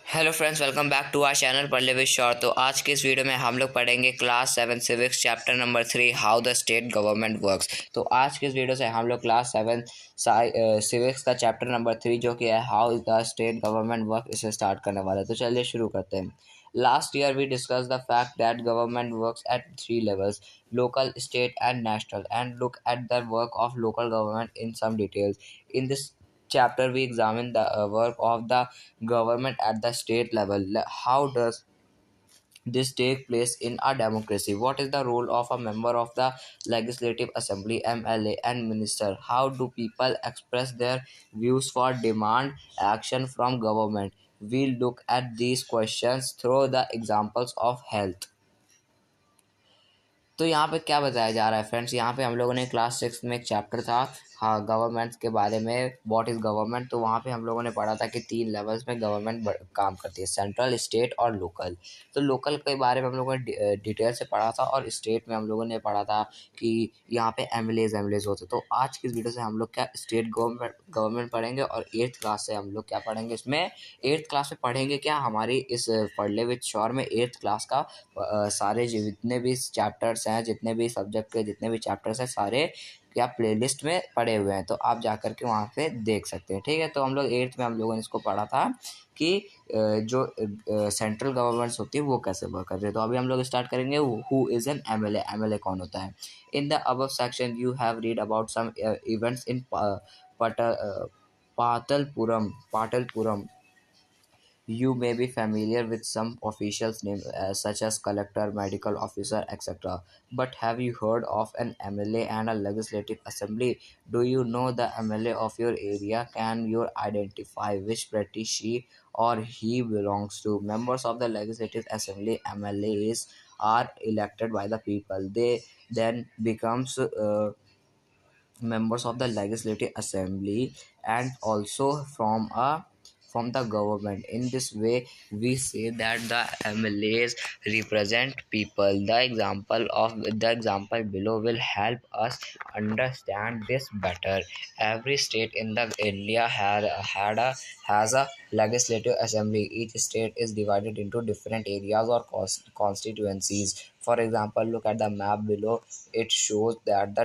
Hello friends, welcome back to our channel पढ़ ले with शौर। तो आज के इस वीडियो में हम लोग पढ़ेंगे class 7 civics chapter number 3 how the state government works. तो आज के इस वीडियो से हम लोग क्लास 7 सिविक्स का चैप्टर नंबर 3 जो कि है how the state government work इसे स्टार्ट करने वाले हैं। तो चलिए शुरू करते हैं। Last year we discuss the fact that government works at 3 levels: local, state and national, and look at the work of local government in some details. In this chapter we examine the work of the government at the state level. How does this take place in a democracy? What is the role of a member of the legislative assembly, MLA, and minister? How do people express their views for demand action from government? We look at these questions through the examples of health. तो यहाँ पे क्या बताया जा रहा है friends, यहाँ पे हम लोगों ने क्लास 6 में एक चैप्टर था हाँ गवर्नमेंट के बारे में, व्हाट इज़ गवर्नमेंट। तो वहाँ पे हम लोगों ने पढ़ा था कि 3 लेवल्स में गवर्नमेंट काम करती है: सेंट्रल, स्टेट और लोकल। तो लोकल के बारे में हम लोगों ने डिटेल से पढ़ा था और स्टेट में हम लोगों ने पढ़ा था कि यहाँ पे एमएलएज होते। तो आज की इस वीडियो से हम लोग क्या स्टेट गवर्नमेंट पढ़ेंगे और 8th क्लास से हम लोग क्या पढ़ेंगे इसमें 8th क्लास में पढ़ेंगे क्या हमारी इस पढ़ ले विद शौर में 8th क्लास का सारे जितने भी चैप्टर्स हैं, जितने भी सब्जेक्ट के जितने भी चैप्टर्स हैं, सारे क्या प्लेलिस्ट में पड़े हुए हैं। तो आप जा कर के वहाँ पे देख सकते हैं। ठीक है, तो हम लोग 8th में हम लोगों ने इसको पढ़ा था कि जो सेंट्रल गवर्नमेंट्स होती है वो कैसे वर्क करती है। तो अभी हम लोग स्टार्ट करेंगे who is an MLA. MLA कौन होता है? In the above section you have read about some events in Patalpuram. You may be familiar with some officials' names such as collector, medical officer, etc. But have you heard of an MLA and a legislative assembly? Do you know the MLA of your area? Can you identify which party she or he belongs to? Members of the legislative assembly, MLAs, are elected by the people. They then becomes members of the legislative assembly and also from the government. In this way we say that the MLAs represent people. The example below will help us understand this better. Every state in the India has a legislative assembly. Each state is divided into different areas or constituencies. For example, look at the map below. It shows that the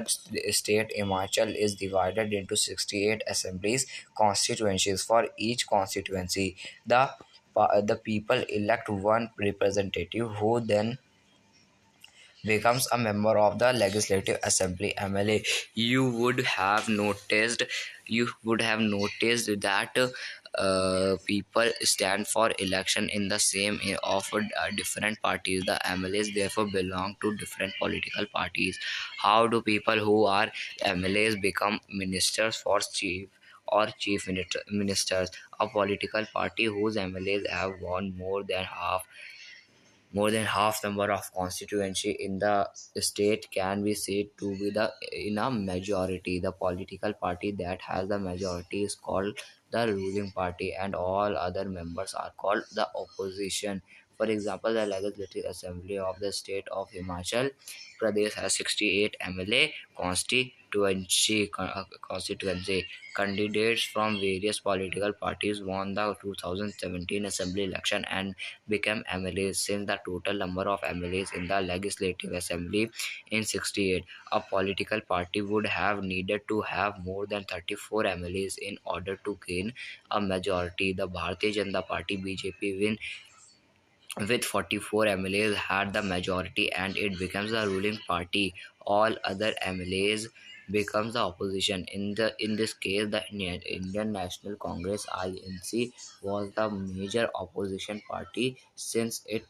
state Himachal is divided into 68 assemblies constituencies. For each constituency, the people elect one representative who then becomes a member of the legislative assembly, MLA. You would have noticed that people stand for election in the same of different parties. The MLAs therefore belong to different political parties. How do people who are MLAs become ministers for chief ministers? A political party whose MLAs have won more than half number of constituency in the state can be said to be in a majority. The political party that has the majority is called the ruling party, and all other members are called the opposition. For example, the legislative assembly of the state of Himachal Pradesh has 68 MLA constituency. Candidates from various political parties won the 2017 assembly election and became MLAs. Since the total number of MLAs in the legislative assembly in 68, a political party would have needed to have more than 34 MLAs in order to gain a majority. The Bharatiya Janata Party (BJP) with 44 MLAs had the majority and it becomes the ruling party. All other MLAs becomes the opposition. In this case, the Indian National Congress (INC) was the major opposition party since it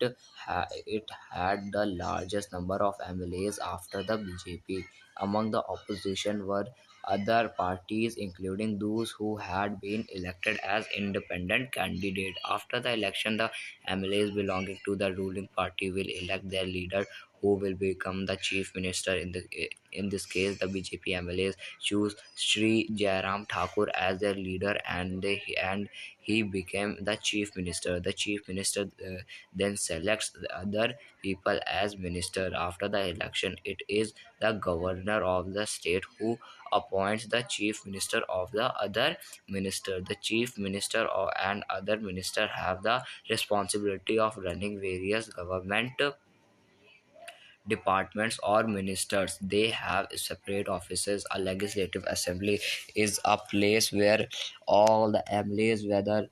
had the largest number of MLAs after the BJP. Among the opposition were other parties, including those who had been elected as independent candidate. After the election, the MLAs belonging to the ruling party will elect their leader, who will become the chief minister. In this case, the BJP MLAs choose Sri Jairam Thakur as their leader, and he became the chief minister. The chief minister then selects the other people as minister. After the election, it is the governor of the state who appoints the chief minister of the other minister. The chief minister and other minister have the responsibility of running various government departments or ministers. They have separate offices. A legislative assembly is a place where all the MLAs, whether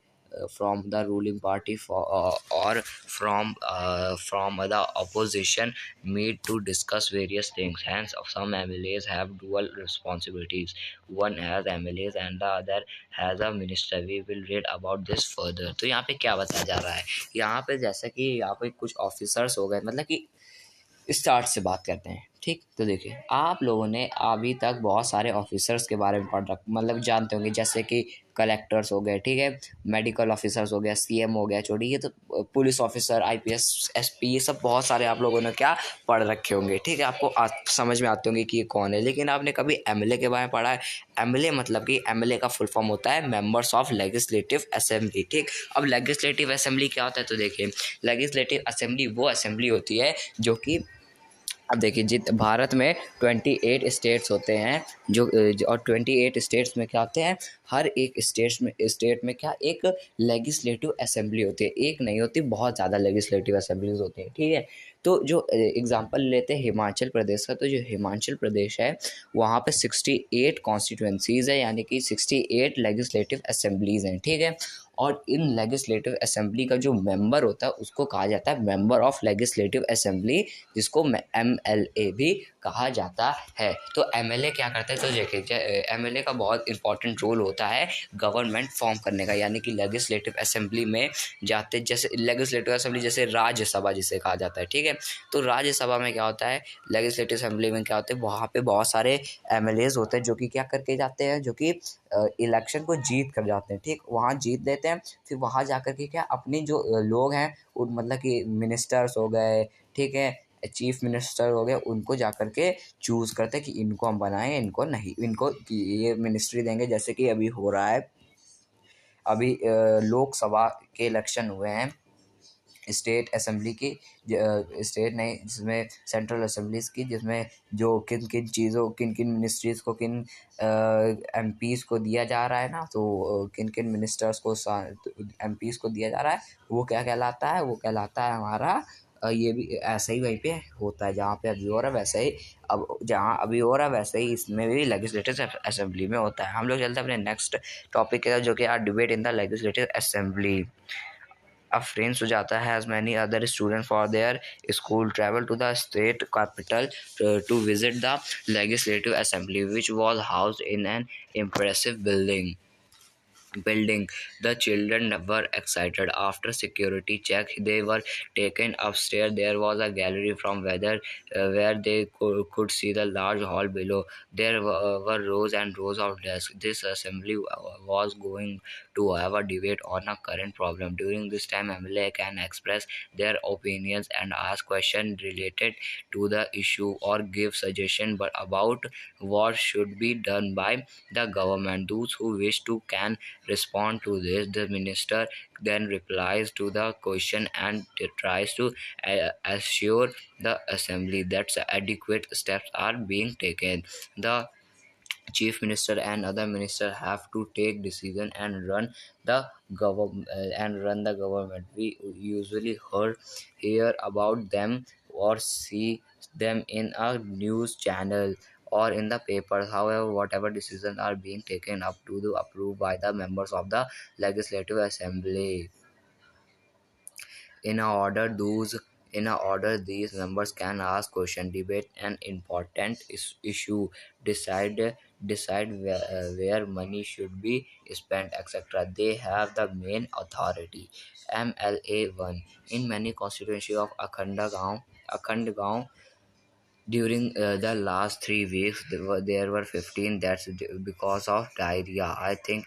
from the ruling party or from the opposition, meet to discuss various things. Hence, some MLAs have dual responsibilities. One has MLAs and the other has a minister. We will read about this further. तो यहाँ पे क्या बताया जा रहा है, यहाँ पे जैसे कि यहाँ पे कुछ ऑफिसर्स हो गए, मतलब कि स्टार्ट से बात करते हैं। ठीक, तो देखिए, आप लोगों ने अभी तक बहुत सारे ऑफिसर्स के बारे में पढ़ रख मतलब जानते होंगे, जैसे कि कलेक्टर्स हो गए, ठीक है, मेडिकल ऑफिसर्स हो गया, सीएम हो गया, छोड़ी ये तो पुलिस ऑफिसर, आईपीएस, एसपी, ये सब बहुत सारे आप लोगों ने क्या पढ़ रखे होंगे। ठीक है, आपको समझ में आते होंगे कि ये कौन है। लेकिन आपने कभी एमएलए के बारे में पढ़ा है? एमएलए मतलब कि एमएलए का फुल फॉर्म होता है मेंबर्स ऑफ लेजिस्लेटिव असेंबली। ठीक, अब लेजिस्लेटिव असेंबली क्या होता है? तो देखिए, लेजिस्लेटिव असेंबली वो असेंबली होती है जो कि, अब देखिए, जित भारत में 28 स्टेट्स होते हैं और 28 स्टेट्स में क्या होते हैं, हर एक स्टेट में क्या एक लेजिस्लेटिव असेंबली होती है। एक नहीं होती, बहुत ज़्यादा लेजिस्लेटिव असेंबलीज होती हैं। ठीक है, तो जो एग्जांपल लेते हैं हिमाचल प्रदेश का, तो जो हिमाचल प्रदेश है वहाँ पे 68 कॉन्स्टिट्यूंसीज़ है, यानी कि 68 लेजिस्लेटिव असेंबलीज़ हैं। ठीक है, और इन लेजिस्लेटिव असेंबली का जो मेंबर होता है उसको कहा जाता है मेंबर ऑफ लेजिस्लेटिव असेंबली, जिसको एमएलए भी कहा जाता है। तो एमएलए क्या करते हैं? तो देखिए, एमएलए का बहुत इंपॉर्टेंट रोल होता है गवर्नमेंट फॉर्म करने का, यानी कि लेजिस्लेटिव असेंबली में जाते, जैसे लेजिस्लेटिव असेंबली जैसे राज्यसभा जिसे कहा जाता है। ठीक है, तो राज्यसभा में क्या होता है, लेजिस्लेटिव असेंबली में क्या होता है, वहाँ पे बहुत सारे एमएलएज होते हैं जो कि क्या करके जाते हैं, जो कि इलेक्शन को जीत कर जाते हैं। ठीक, वहाँ जीत लेते हैं, फिर वहाँ जाकर के क्या अपनी जो लोग हैं उन, मतलब कि मिनिस्टर्स हो गए, ठीक है, चीफ मिनिस्टर हो गए, उनको जाकर के चूज़ करते हैं कि इनको हम बनाएं, इनको नहीं, इनको ये मिनिस्ट्री देंगे। जैसे कि अभी हो रहा है, अभी लोकसभा के इलेक्शन हुए हैं, स्टेट असेंबली की, स्टेट नहीं, जिसमें सेंट्रल असेंबलीज़ की, जिसमें जो किन किन चीज़ों, किन किन मिनिस्ट्रीज़ को, किन एमपीज़ को दिया जा रहा है ना, तो किन किन मिनिस्टर्स को, एमपीज़ को दिया जा रहा है, वो क्या कहलाता है? वो कहलाता है हमारा ये भी ऐसा ही वहीं पे होता है जहाँ पे अभी हो रहा है, वैसे ही अब जहाँ अभी हो रहा है वैसे ही इसमें भी लेजिस्लेटिव असेंबली में होता है। हम लोग चलते हैं अपने नेक्स्ट टॉपिक के साथ, जो कि are debate in the legislative assembly. A friend Sujata has many other students for their school travel to the state capital to visit the legislative assembly, which was housed in an impressive building. The children were excited. After security check, they were taken upstairs. There was a gallery from where they could see the large hall below. There were rows and rows of desks. This assembly was going to have a debate on a current problem. During this time, MLA can express their opinions and ask questions related to the issue or give suggestions but about what should be done by the government. Those who wish to can respond to this. The minister then replies to the question and tries to assure the assembly that adequate steps are being taken. The chief minister and other minister have to take decision and run the government. We usually hear about them or see them in a news channel or in the papers. However, whatever decisions are being taken up to the approved by the members of the legislative assembly. In a order, these members can ask question, debate an important issue, decide where money should be spent, etc. They have the main authority. MLA 1. In many constituencies of Akhand during the last 3 weeks, there were 15 deaths because of diarrhea. I think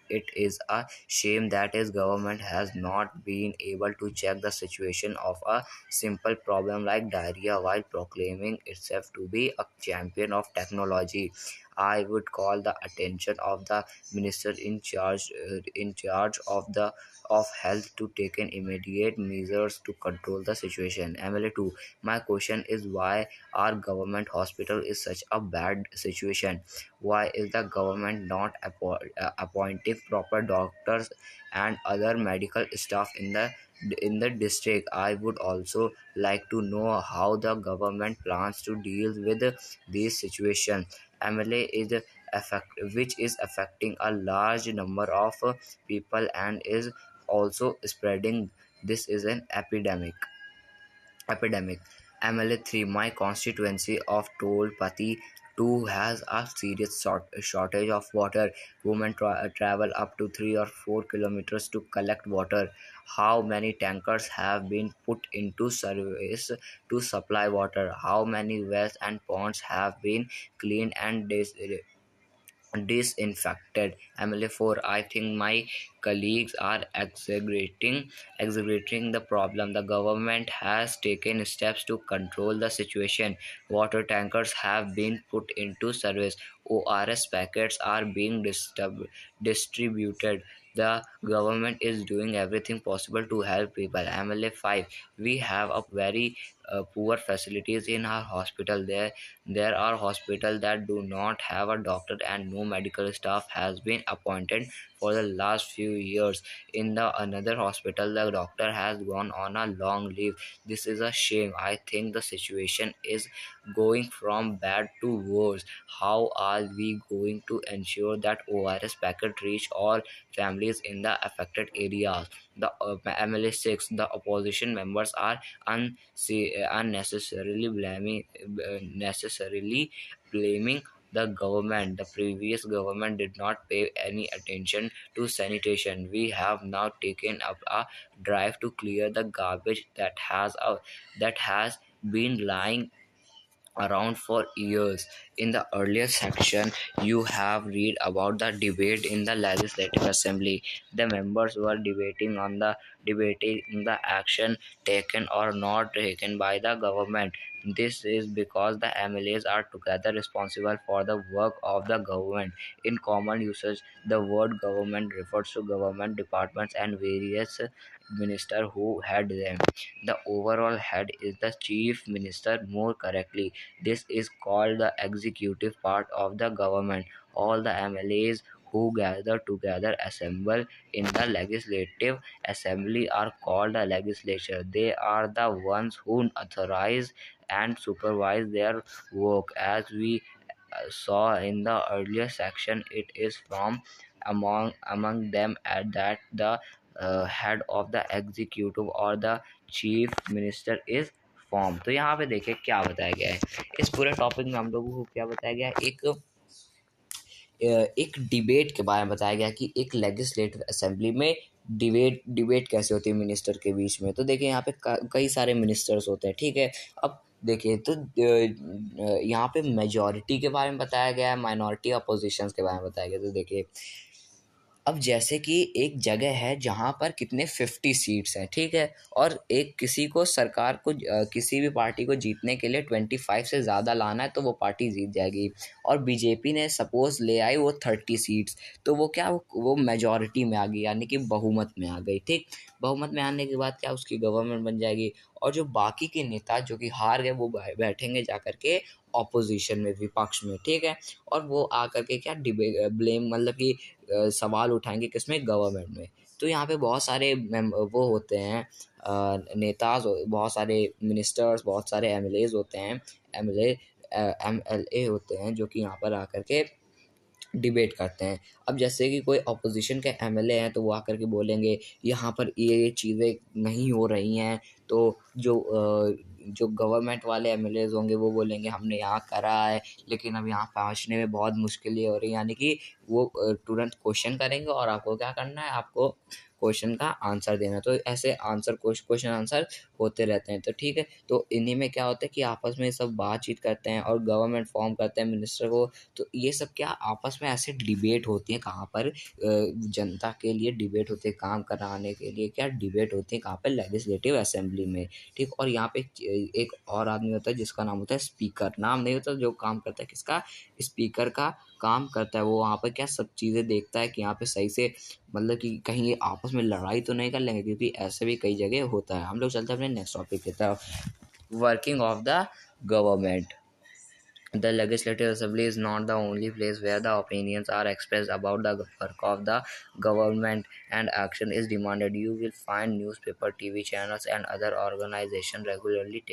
it is a shame that his government has not been able to check the situation of a simple problem like diarrhea while proclaiming itself to be a champion of technology. I would call the attention of the minister in charge of health to take an immediate measures to control the situation. MLA 2, my question is why our government hospital is such a bad situation? Why is the government not appointing proper doctors and other medical staff in the district? I would also like to know how the government plans to deal with these situations. MLA is which is affecting a large number of people and is also spreading. This is an epidemic. MLA 3, my constituency of Tolpati 2 has a serious shortage of water. Women travel up to 3 or 4 kilometers to collect water. How many tankers have been put into service to supply water? How many wells and ponds have been cleaned and disinfected? MLA 4, I think my colleagues are exaggerating the problem. The government has taken steps to control the situation. Water tankers have been put into service. ORS packets are being distributed. The government is doing everything possible to help people. MLA 5, we have a very poor facilities in our hospital. There are hospitals that do not have a doctor and no medical staff has been appointed for the last few years. In the another hospital, the doctor has gone on a long leave. This is a shame. I think the situation is going from bad to worse. How are we going to ensure that ORS packet reach all families in the affected areas? The MLA 6, the opposition members are unnecessarily blaming the government. The previous government did not pay any attention to sanitation. We have now taken up a drive to clear the garbage that has been lying around for years. In the earlier section, you have read about the debate in the Legislative Assembly. The members were debating the action taken or not taken by the government. This is because the MLAs are together responsible for the work of the government. In common usage, the word government refers to government departments and various ministers who head them. The overall head is the chief minister more correctly. This is called the executive part of the government. All the MLAs who gather together assemble in the legislative assembly are called the legislature. They are the ones who authorize and supervise their work. As we saw in the earlier section, it is from among them at that the head of the executive or the chief minister is form. तो यहाँ पे देखिए क्या बताया गया है इस पूरे टॉपिक में। हम लोगों को क्या बताया गया है, एक डिबेट के बारे में बताया गया कि एक लेजिस्लेटिव असेंबली में डिबेट कैसे होती है मिनिस्टर के बीच में। तो देखिए यहाँ पे कई सारे मिनिस्टर्स होते हैं, ठीक है। अब देखिए तो यहाँ पे मेजॉरिटी के बारे में बताया गया है, माइनॉरिटी अपोजिशंस के बारे में बताया गया। तो देखिए अब जैसे कि एक जगह है जहाँ पर कितने 50 सीट्स हैं, ठीक है, और एक किसी को सरकार को किसी भी पार्टी को जीतने के लिए 25 से ज़्यादा लाना है तो वो पार्टी जीत जाएगी। और बीजेपी ने सपोज ले आई वो 30 सीट्स, तो वो क्या वो मेजॉरिटी में आ गई, यानी कि बहुमत में आ गई, ठीक। बहुमत में आने के बाद क्या उसकी गवर्नमेंट बन जाएगी। और जो बाकी के नेता जो कि हार गए वो बैठेंगे जा कर के ऑपोजिशन में, विपक्ष में, ठीक है। और वो आकर के क्या ब्लेम मतलब कि सवाल उठाएंगे किसमें, गवर्नमेंट में। तो यहाँ पे बहुत सारे वो होते हैं नेता, बहुत सारे मिनिस्टर्स, बहुत सारे एमएलएज होते हैं, एमएलए होते हैं जो कि यहाँ पर आकर के डिबेट करते हैं। अब जैसे कि कोई अपोजिशन के एमएलए हैं तो वो आकर के बोलेंगे यहाँ पर ये चीज़ें नहीं हो रही हैं, तो जो गवर्नमेंट वाले एमएलएज होंगे वो बोलेंगे हमने यहाँ करा है लेकिन अब यहाँ पहुँचने में बहुत मुश्किलें हो रही हैं, यानी कि वो तुरंत क्वेश्चन करेंगे और आपको क्या करना है, आपको क्वेश्चन का आंसर देना। तो ऐसे आंसर क्वेश्चन आंसर होते रहते हैं। तो ठीक है, तो इन्हीं में क्या होता है कि आपस में सब बातचीत करते हैं और गवर्नमेंट फॉर्म करते हैं मिनिस्टर को। तो ये सब क्या आपस में ऐसे डिबेट होती है कहाँ पर, जनता के लिए डिबेट होती है, काम कराने के लिए क्या डिबेट होती है कहाँ पर, लेजिस्लेटिव असेंबली में। ठीक, और यहाँ पे एक और आदमी होता है जिसका नाम होता है स्पीकर। नाम नहीं होता, जो काम करता है किसका, स्पीकर का काम करता है। वो वहाँ पर क्या सब चीज़ें देखता है कि यहाँ पे सही से, मतलब कि कहीं ये आपस में लड़ाई तो नहीं कर लेंगे, क्योंकि ऐसे भी कई जगह होता है। हम लोग चलते हैं अपने नेक्स्ट टॉपिक की तरफ, working of the government. The Legislative Assembly is not the only place where the opinions are expressed about the work of the government and action is demanded. You will find newspaper, TV channels, and other organizations regularly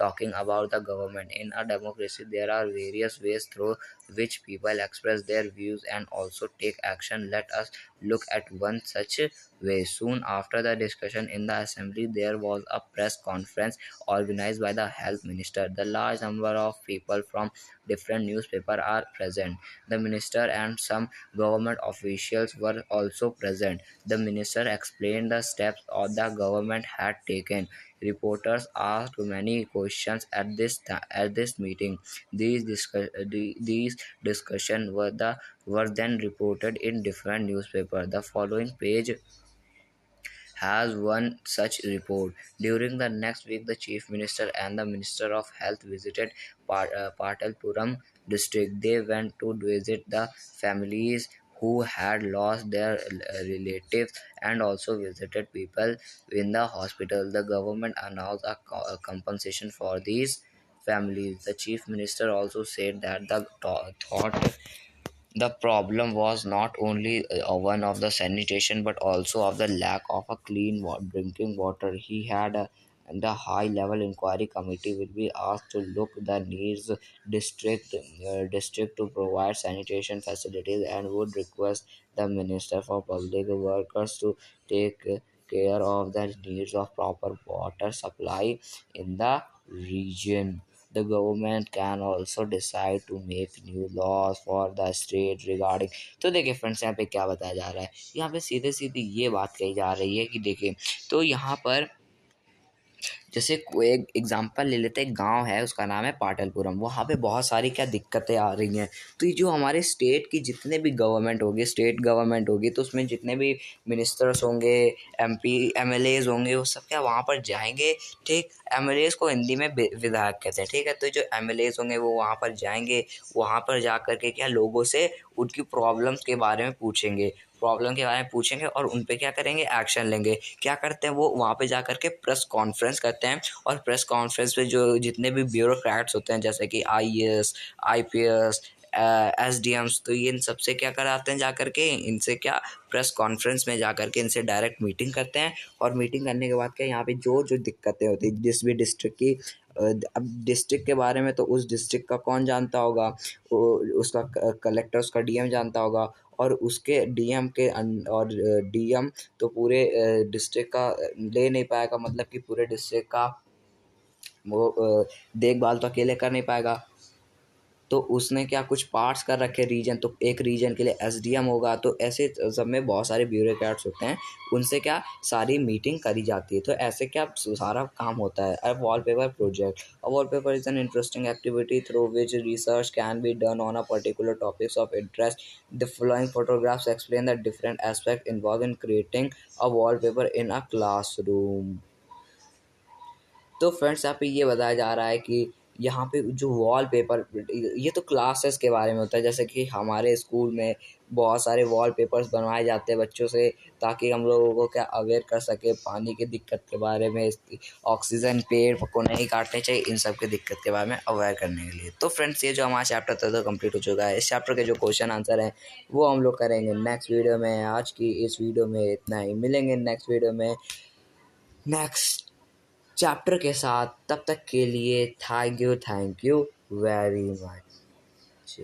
talking about the government. In a democracy, there are various ways through which people express their views and also take action. Let us look at one such way. Soon after the discussion in the assembly, there was a press conference organized by the health minister. The large number of people from different newspapers are present. The minister and some government officials were also present. The minister explained the steps the government had taken. Reporters asked many questions at this meeting. These discussions were then reported in different newspapers. The following page has one such report. During the next week, the Chief Minister and the Minister of Health visited Patalpuram district. They went to visit the families who had lost their relatives and also visited people in the hospital. The government announced a compensation for these families. The Chief Minister also said that the problem was not only one of the sanitation but also of the lack of a clean drinking water. He had the high level inquiry committee will be asked to look the needs district to provide sanitation facilities and would request the minister for public workers to take care of the needs of proper water supply in the region. The government can also decide to make new laws for the state regarding। तो देखिए friends, यहाँ पे क्या बताया जा रहा है, यहाँ पे सीधे सीधी ये बात कही जा रही है कि देखिए, तो यहाँ पर जैसे कोई एक एग्जांपल ले लेते हैं, गांव है उसका नाम है पाटलपुरम, वहाँ पे बहुत सारी क्या दिक्कतें आ रही हैं। तो ये जो हमारे स्टेट की जितने भी गवर्नमेंट होगी, स्टेट गवर्नमेंट होगी, तो उसमें जितने भी मिनिस्टर्स होंगे, एमपी एमएलएज होंगे, वो सब क्या वहाँ पर जाएंगे। ठीक, एमएलएज को हिंदी में विधायक कहते हैं। ठीक है, तो जो एमएलएज होंगे वो वहाँ पर जाएंगे, वहाँ पर जा कर के क्या लोगों से उनकी प्रॉब्लम्स के बारे में पूछेंगे, और उन पे क्या करेंगे, एक्शन लेंगे। क्या करते हैं, वो वहाँ पे जा कर के प्रेस कॉन्फ्रेंस करते हैं, और प्रेस कॉन्फ्रेंस में जो जितने भी ब्यूरोक्रेट्स होते हैं, जैसे कि आईएएस, आईपीएस, एसडीएम्स, तो ये इन सबसे क्या कराते हैं, जा कर के इनसे क्या प्रेस कॉन्फ्रेंस में जा कर के इनसे डायरेक्ट मीटिंग करते हैं। और मीटिंग करने के बाद क्या यहाँ पे जो जो दिक्कतें होती हैं जिस भी डिस्ट्रिक्ट की, अब डिस्ट्रिक्ट के बारे में तो उस डिस्ट्रिक्ट का कौन जानता होगा, उसका कलेक्टर, उसका डीएम जानता होगा, और उसके डीएम के और डीएम तो पूरे डिस्ट्रिक्ट का ले नहीं पाएगा, मतलब कि पूरे डिस्ट्रिक्ट का वो देखभाल तो अकेले कर नहीं पाएगा। तो उसने क्या कुछ पार्ट्स कर रखे रीजन, तो एक रीजन के लिए एसडीएम होगा। तो ऐसे सब में बहुत सारे ब्यूरोक्रेट्स होते हैं, उनसे क्या सारी मीटिंग करी जाती है। तो ऐसे क्या सारा काम होता है। अब wallpaper project, a wallpaper is an interesting activity through which research can be done on a particular topics of interest. The flowing photographs explain the different aspect involve in creating a wallpaper in a classroom. तो friends, यहाँ पे ये बताया जा रहा है कि यहाँ पे जो वॉलपेपर, ये तो क्लासेस के बारे में होता है। जैसे कि हमारे स्कूल में बहुत सारे वॉलपेपर्स बनवाए जाते हैं बच्चों से, ताकि हम लोगों को क्या अवेयर कर सके पानी की दिक्कत के बारे में, ऑक्सीजन पेड़ को नहीं काटने चाहिए, इन सब की दिक्कत के बारे में अवेयर करने के लिए। तो फ्रेंड्स, ये जो हमारा चैप्टर था तो कंप्लीट हो चुका है। इस चैप्टर के जो क्वेश्चन आंसर हैं वो हम लोग करेंगे नेक्स्ट वीडियो में। आज की इस वीडियो में इतना ही, मिलेंगे नेक्स्ट वीडियो में नेक्स्ट चैप्टर के साथ। तब तक के लिए थैंक यू वेरी मच।